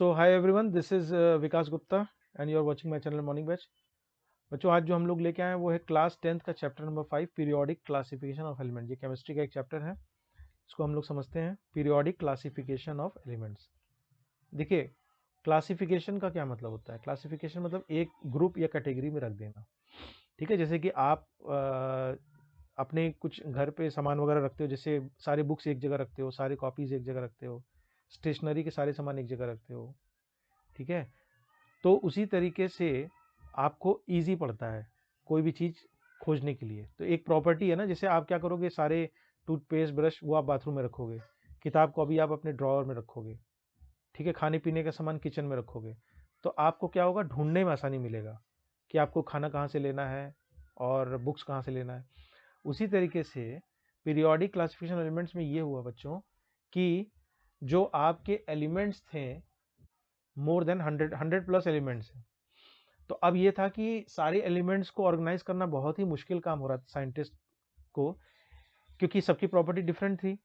So hi everyone, this is Vikas Gupta and you are watching my channel morning batch. बच्चों, आज जो हम लोग लेके आए हैं वो है क्लास 10th का chapter number 5, periodic classification of element. ये केमिस्ट्री का एक चैप्टर है। इसको हम लोग समझते हैं, पीरियोडिक क्लासिफिकेशन ऑफ एलिमेंट्स। देखिए, क्लासिफिकेशन का क्या मतलब होता है। क्लासिफिकेशन मतलब एक ग्रुप या कैटेगरी में रख देना। ठीक है, जैसे कि आप अपने कुछ घर पे सामान वगैरह रखते हो, जैसे सारे बुक्स एक जगह रखते हो, सारे कॉपीज एक जगह रखते हो, स्टेशनरी के सारे सामान एक जगह रखते हो। ठीक है, तो उसी तरीके से आपको ईज़ी पड़ता है कोई भी चीज़ खोजने के लिए। तो एक प्रॉपर्टी है ना, जैसे आप क्या करोगे, सारे टूथपेस्ट ब्रश वो आप बाथरूम में रखोगे, किताब को अभी आप अपने ड्रॉअर में रखोगे। ठीक है, खाने पीने का सामान किचन में रखोगे, तो आपको क्या होगा, ढूंढने में आसानी मिलेगा कि आपको खाना कहाँ से लेना है और बुक्स कहाँ से लेना है। उसी तरीके से पीरियोडिक क्लासिफिकेशन एलिमेंट्स में ये हुआ बच्चों कि जो आपके एलिमेंट्स थे, मोर देन 100 प्लस एलिमेंट्स हैं। तो अब ये था कि सारे एलिमेंट्स को ऑर्गेनाइज करना बहुत ही मुश्किल काम हो रहा था साइंटिस्ट को, क्योंकि सबकी प्रॉपर्टी डिफरेंट थी।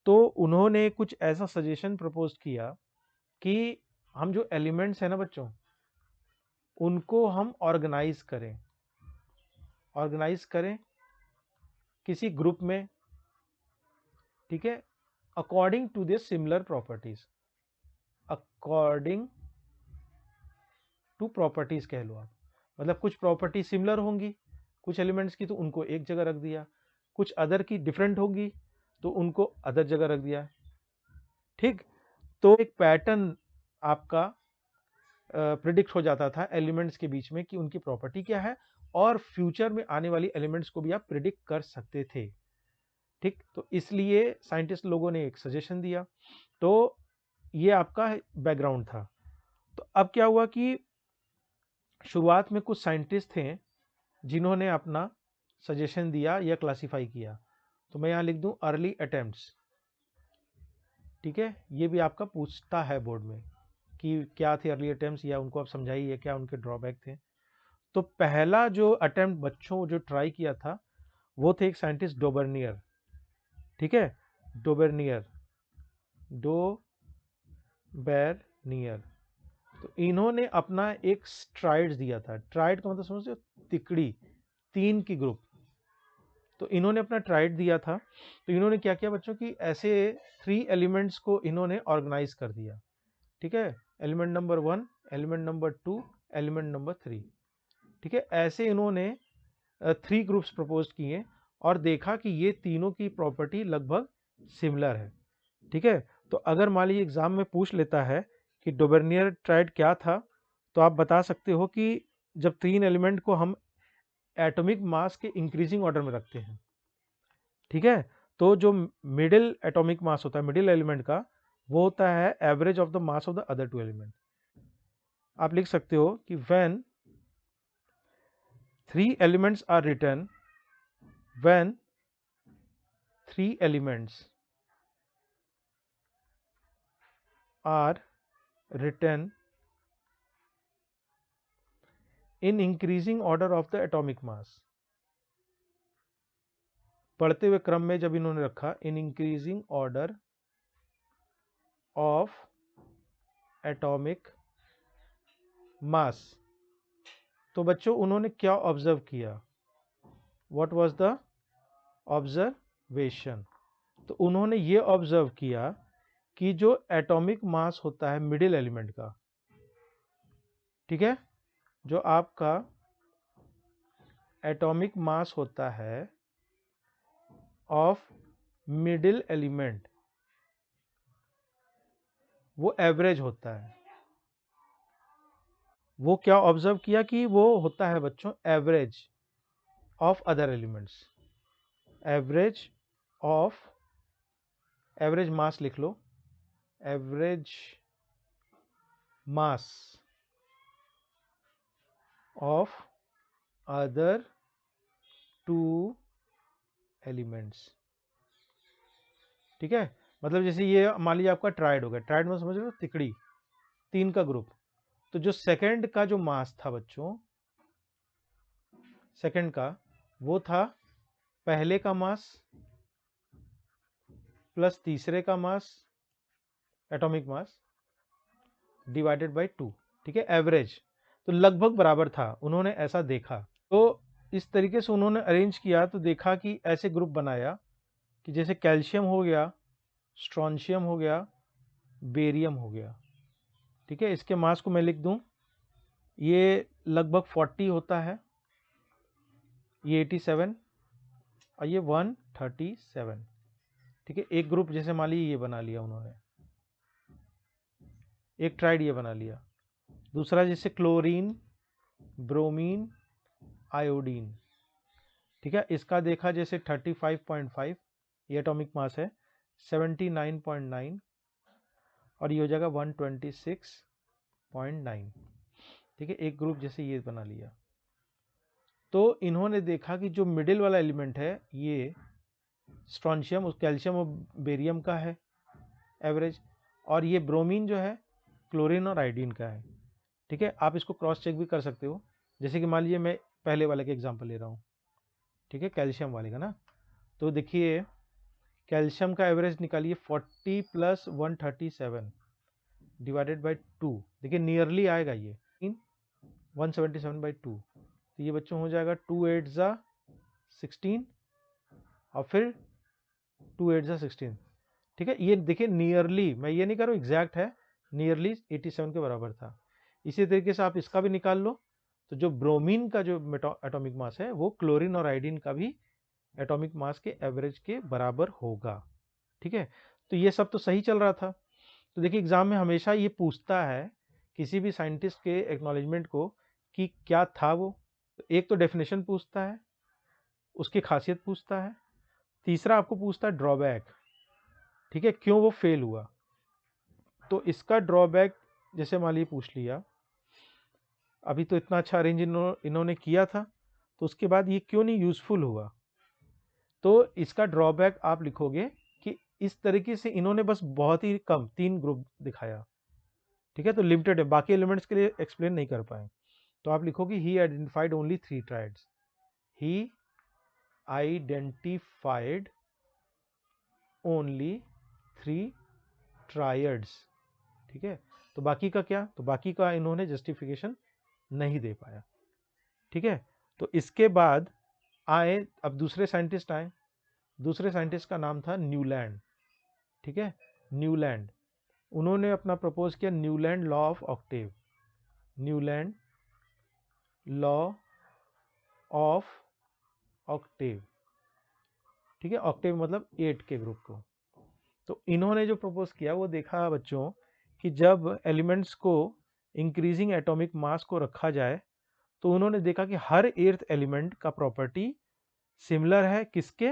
तो उन्होंने कुछ ऐसा सजेशन प्रपोज किया कि हम जो एलिमेंट्स हैं ना बच्चों, उनको हम ऑर्गेनाइज करें किसी ग्रुप में। ठीक है, according to this similar properties, according to properties कह लो आप। मतलब कुछ प्रॉपर्टी सिमिलर होंगी कुछ एलिमेंट्स की, तो उनको एक जगह रख दिया। कुछ अदर की डिफरेंट होगी तो उनको अदर जगह रख दिया। ठीक, तो एक पैटर्न आपका प्रिडिक्ट हो जाता था एलिमेंट्स के बीच में कि उनकी प्रॉपर्टी क्या है, और फ्यूचर में आने वाली एलिमेंट्स को भी आप प्रिडिक्ट कर सकते थे। ठीक, तो इसलिए साइंटिस्ट लोगों ने एक सजेशन दिया। तो ये आपका बैकग्राउंड था। तो अब क्या हुआ कि शुरुआत में कुछ साइंटिस्ट थे जिन्होंने अपना सजेशन दिया या क्लासिफाई किया। तो मैं यहाँ लिख दूं अर्ली अटेम्प्ट्स। ठीक है, ये भी आपका पूछता है बोर्ड में कि क्या थे अर्ली अटेम्प्ट्स, या उनको आप समझाइए क्या उनके ड्रॉबैक थे। तो पहला जो अटेम्प्ट बच्चों जो ट्राई किया था वो थे एक साइंटिस्ट डोबर्नियर। ठीक है, डोबर्नियर, डोबेरनियर। तो इन्होंने अपना एक स्ट्राइड दिया था। ट्राइड का मतलब समझते हो, तिकड़ी, तीन की ग्रुप। तो इन्होंने अपना ट्राइड दिया था। तो इन्होंने क्या किया बच्चों की, ऐसे 3 एलिमेंट्स को इन्होंने ऑर्गेनाइज कर दिया। ठीक है, element number 1, element number 2, element number 3। ठीक है, ऐसे इन्होंने 3 ग्रुप्स प्रपोज किए और देखा कि ये तीनों की प्रॉपर्टी लगभग सिमिलर है। ठीक है, तो अगर मान लीजिए एग्जाम में पूछ लेता है कि डोबर्नियर ट्राइड क्या था, तो आप बता सकते हो कि जब 3 एलिमेंट को हम एटॉमिक मास के इंक्रीजिंग ऑर्डर में रखते हैं। ठीक है, तो जो मिडिल एटॉमिक मास होता है मिडिल एलिमेंट का, वो होता है average of the mass of the other 2 element. आप लिख सकते हो कि when 3 elements are written, when 3 elements are written in increasing order of the atomic mass, बढ़ते हुए क्रम में जब इन्होंने रखा, इन increasing order of atomic mass, तो बच्चों उन्होंने क्या ऑब्जर्व किया, व्हाट वाज द ऑब्जर्वेशन। तो उन्होंने ये ऑब्जर्व किया कि जो एटॉमिक मास होता है मिडिल एलिमेंट का, ठीक है, जो आपका एटॉमिक मास होता है ऑफ मिडिल एलिमेंट, वो एवरेज होता है। वो क्या ऑब्जर्व किया कि वो होता है बच्चों average of other elements, average of, average mass लिख लो, average mass of other 2 elements. ठीक है, मतलब जैसे ये मान लीजिए आपका ट्राइड हो गया, ट्राइड में समझ रहे हो, तिकड़ी, तीन का ग्रुप। तो जो सेकंड का जो मास था बच्चों, सेकंड का, वो था पहले का मास प्लस तीसरे का मास, एटॉमिक मास, डिवाइडेड बाई 2, ठीक है, एवरेज, तो लगभग बराबर था, उन्होंने ऐसा देखा। तो इस तरीके से उन्होंने अरेंज किया, तो देखा कि ऐसे ग्रुप बनाया कि जैसे कैल्शियम हो गया, स्ट्रॉन्शियम हो गया, बेरियम हो गया, ठीक है। इसके मास को मैं लिख दूं, ये लगभग 40 होता है, ये 87 और ये 137, ठीक है। एक ग्रुप जैसे मान लीजिए ये बना लिया उन्होंने, एक ट्राइड ये बना लिया, दूसरा जैसे क्लोरीन, ब्रोमीन, आयोडीन, ठीक है। इसका देखा जैसे 35.5 ये एटॉमिक मास है, 79.9 और ये हो जाएगा 126.9, ठीक है। एक ग्रुप जैसे ये बना लिया। तो इन्होंने देखा कि जो मिडिल वाला एलिमेंट है ये स्ट्रॉन्शियम, उस कैल्शियम और बेरियम का है एवरेज, और ये ब्रोमीन जो है क्लोरीन और आयोडीन का है, ठीक है। आप इसको क्रॉस चेक भी कर सकते हो, जैसे कि मान लीजिए मैं पहले वाले के एग्जांपल ले रहा हूँ, ठीक है, कैल्शियम वाले का ना। तो देखिए कैल्शियम का एवरेज निकालिए 40 प्लस 137 डिवाइडेड बाई 2, देखिए नियरली आएगा ये 177/2, तो ये बच्चों हो जाएगा 2 8 ज़ा 16 और फिर 2 8 ज़ा 16, ठीक है। ये देखिए नियरली, मैं ये नहीं कह रहा हूँ एग्जैक्ट है, नियरली 87 के बराबर था। इसी तरीके से आप इसका भी निकाल लो, तो जो ब्रोमीन का जो एटॉमिक मास है वो क्लोरीन और आयोडीन का भी एटॉमिक मास के एवरेज के बराबर होगा, ठीक है। तो ये सब तो सही चल रहा था। तो देखिए एग्जाम में हमेशा ये पूछता है किसी भी साइंटिस्ट के एक्नॉलेजमेंट को कि क्या था वो। तो एक तो डेफिनेशन पूछता है, उसकी खासियत पूछता है, तीसरा आपको पूछता है ड्रॉबैक, ठीक है, क्यों वो फेल हुआ। तो इसका ड्रॉबैक जैसे मान लीजिए पूछ लिया, अभी तो इतना अच्छा अरेंज इन्होंने किया था, तो उसके बाद ये क्यों नहीं यूजफुल हुआ। तो इसका ड्रॉबैक आप लिखोगे कि इस तरीके से इन्होंने बस बहुत ही कम 3 ग्रुप दिखाया, ठीक है, तो लिमिटेड है, बाकी एलिमेंट्स के लिए एक्सप्लेन नहीं कर पाए। तो आप लिखोगे ही आइडेंटिफाइड ओनली 3 ट्राइड्स, ही आइडेंटिफाइड ओनली 3 ट्रायड्स, ठीक है। तो बाकी का क्या, तो बाकी का इन्होंने जस्टिफिकेशन नहीं दे पाया, ठीक है। तो इसके बाद आए, अब दूसरे साइंटिस्ट आए, दूसरे साइंटिस्ट का नाम था न्यूलैंड, ठीक है, न्यूलैंड। उन्होंने अपना प्रपोज किया Newland law of octave, Newland law of octave, ठीक है, ऑक्टेव मतलब 8 के ग्रुप को। तो इन्होंने जो प्रपोज किया वो देखा बच्चों कि जब एलिमेंट्स को इंक्रीजिंग एटॉमिक मास को रखा जाए, तो उन्होंने देखा कि हर 8th एलिमेंट का प्रॉपर्टी सिमिलर है किसके,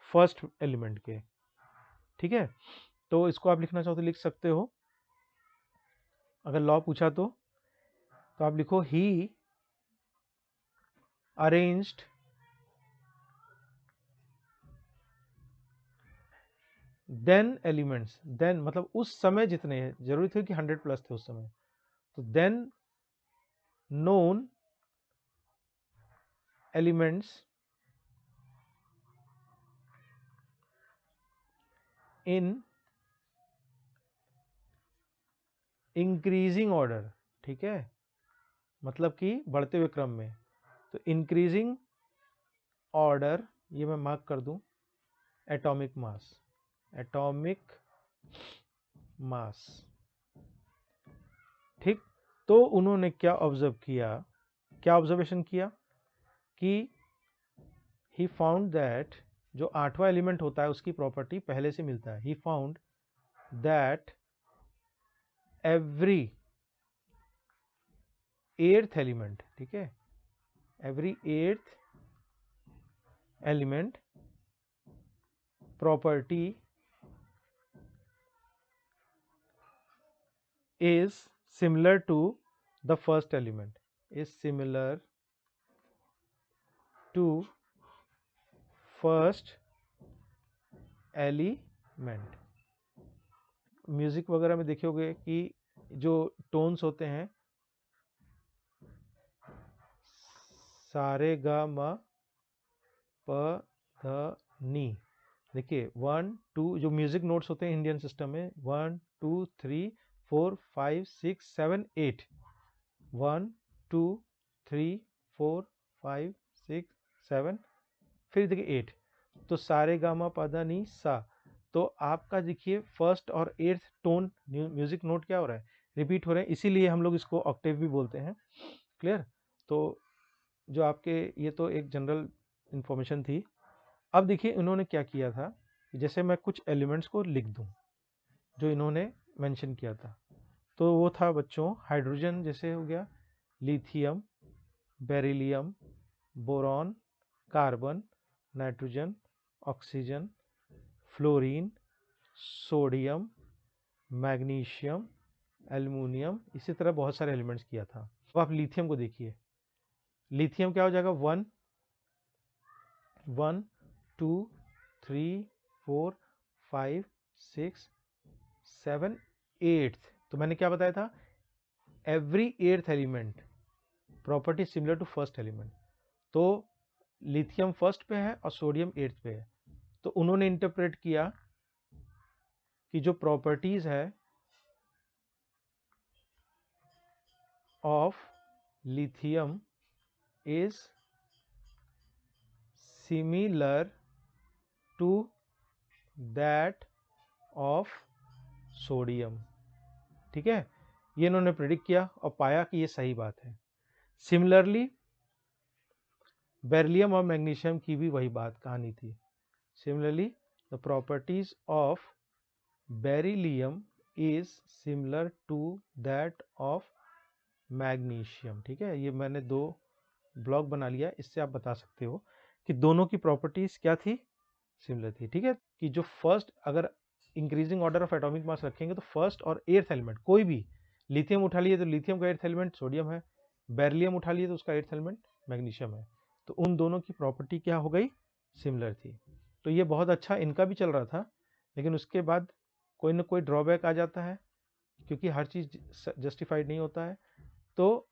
फर्स्ट एलिमेंट के, ठीक है। तो इसको आप लिखना चाहो तो लिख सकते हो, अगर लॉ पूछा तो आप लिखो ही अरेंज्ड देन एलिमेंट्स, देन मतलब उस समय जितने, जरूरी थे कि 100 प्लस थे उस समय, तो then known elements in increasing order, ठीक है, मतलब कि बढ़ते हुए क्रम में। तो इंक्रीजिंग ऑर्डर ये मैं मार्क कर दूं, एटॉमिक मास, एटॉमिक मास, ठीक। तो उन्होंने क्या ऑब्जर्व किया, क्या ऑब्जर्वेशन किया कि ही फाउंड दैट जो 8वां एलिमेंट होता है उसकी प्रॉपर्टी पहले से मिलता है। He found that every 8th element, ठीक है, every 8th element property is similar to the first element, is similar to first element। Music वगैरह में देखोगे कि जो टोन्स होते हैं सारे गा म प ध नी, देखिए 1 2 जो म्यूजिक नोट्स होते हैं इंडियन सिस्टम में 1 2 3 4 5 6 7 8 1 2 3 4 5 6 7 फिर देखिए 8। तो सारे गामा पादा नी सा। तो आपका देखिए फर्स्ट और एट्थ टोन म्यूजिक नोट क्या हो रहा है, रिपीट हो रहे हैं, इसीलिए हम लोग इसको ऑक्टेव भी बोलते हैं। क्लियर। तो जो आपके ये तो एक जनरल इंफॉर्मेशन थी। अब देखिए इन्होंने क्या किया था, जैसे मैं कुछ एलिमेंट्स को लिख दूं जो इन्होंने मेंशन किया था। तो वो था बच्चों हाइड्रोजन जैसे हो गया, lithium, beryllium, boron, carbon, nitrogen, oxygen, fluorine, sodium, magnesium, aluminium, इसी तरह बहुत सारे एलिमेंट्स किया था। अब आप लिथियम को देखिए, लिथियम क्या हो जाएगा 1 1 2 3 4 5 6 7 8। तो मैंने क्या बताया था, every eighth element property similar to first element. तो लिथियम फर्स्ट पे है और सोडियम एट्थ पे है। तो उन्होंने इंटरप्रेट किया कि जो प्रॉपर्टीज है of lithium is similar to that of sodium. ठीक है, ये इन्होंने प्रेडिक्ट किया और पाया कि ये सही बात है। सिमिलरली बेरिलियम और मैग्नीशियम की भी वही बात कहानी थी। Similarly the properties of beryllium is similar to that of magnesium. ठीक है, ये मैंने 2 ब्लॉक बना लिया, इससे आप बता सकते हो कि दोनों की प्रॉपर्टीज क्या थी, सिमिलर थी। ठीक है, कि जो फर्स्ट अगर increasing order of atomic mass रखेंगे तो फर्स्ट और एट्थ एलिमेंट कोई भी, लिथियम उठा लिए तो लिथियम का एट्थ एलिमेंट सोडियम है, बेरिलियम उठा लिए तो उसका एट्थ एलिमेंट मैग्नीशियम है। तो उन दोनों की प्रॉपर्टी क्या हो गई, सिमिलर थी। तो ये बहुत अच्छा इनका भी चल रहा था, लेकिन उसके बाद कोई ना कोई ड्रॉबैक आ जाता है, क्योंकि हर चीज़ जस्टिफाइड नहीं होता है। तो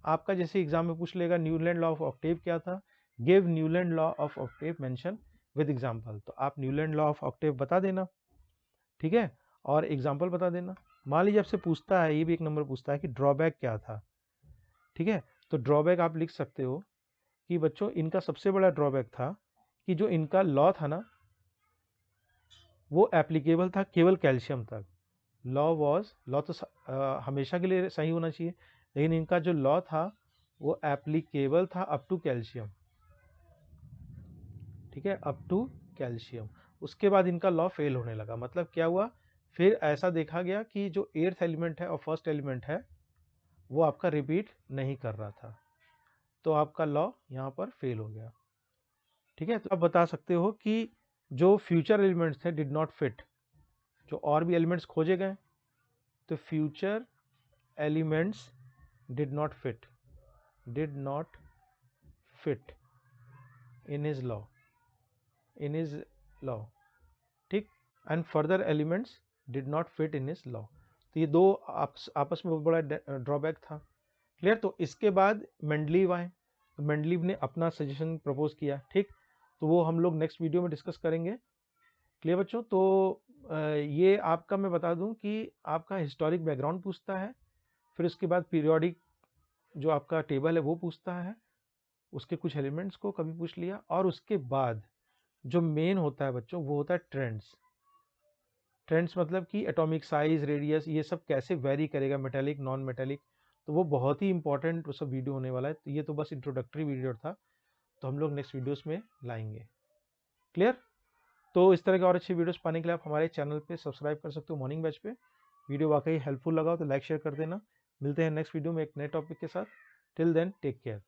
आपका जैसे एग्जाम में पूछ लेगा न्यूलैंड लॉ ऑफ ऑक्टेव क्या था, give Newland law of octave mention with example. तो आप न्यूलैंड लॉ ऑफ ऑक्टेव बता देना, ठीक है, और एग्जांपल बता देना। मान लीजिए आपसे पूछता है, ये भी एक नंबर पूछता है कि ड्रॉबैक क्या था। ठीक है, तो ड्रॉबैक आप लिख सकते हो कि बच्चों इनका सबसे बड़ा ड्रॉबैक था कि जो इनका लॉ था ना, वो एप्लीकेबल था केवल कैल्शियम तक। लॉ तो हमेशा के लिए सही होना चाहिए, लेकिन इनका जो लॉ था वो एप्लीकेबल था अप टू कैल्शियम। ठीक है, अप टू कैल्शियम। उसके बाद इनका लॉ फेल होने लगा। मतलब क्या हुआ, फिर ऐसा देखा गया कि जो एट्थ एलिमेंट है और फर्स्ट एलिमेंट है वो आपका रिपीट नहीं कर रहा था, तो आपका लॉ यहाँ पर फेल हो गया। ठीक है, तो आप बता सकते हो कि जो फ्यूचर एलिमेंट्स थे डिड नॉट फिट, जो और भी एलिमेंट्स खोजे गए तो future elements did not fit in his law. ठीक, and further elements did not fit in his law. तो ये दो आपस में बहुत बड़ा ड्रॉबैक था। क्लियर। तो इसके बाद मेंडलीव आए, तो मेंडलीव ने अपना सजेशन प्रपोज किया। ठीक, तो वो हम लोग नेक्स्ट वीडियो में डिस्कस करेंगे। क्लियर बच्चों। तो ये आपका मैं बता दूं कि आपका हिस्टोरिक बैकग्राउंड पूछता है, फिर उसके बाद पीरियोडिक जो आपका टेबल है वो पूछता है, उसके कुछ एलिमेंट्स को कभी पूछ लिया, और उसके बाद जो मेन होता है बच्चों वो होता है ट्रेंड्स। ट्रेंड्स मतलब कि एटॉमिक साइज, रेडियस, ये सब कैसे वेरी करेगा, मेटेलिक नॉन मेटेलिक। तो वो बहुत ही इंपॉर्टेंट वो सब वीडियो होने वाला है। तो ये तो बस इंट्रोडक्टरी वीडियो था, तो हम लोग नेक्स्ट वीडियोस में लाएंगे। क्लियर। तो इस तरह के और अच्छी वीडियोस पाने के लिए आप हमारे चैनल पे सब्सक्राइब कर सकते हो मॉर्निंग बैच पे। वीडियो वाकई हेल्पफुल लगा हो तो लाइक शेयर कर देना। मिलते हैं नेक्स्ट वीडियो में एक नए टॉपिक के साथ। Till then take care.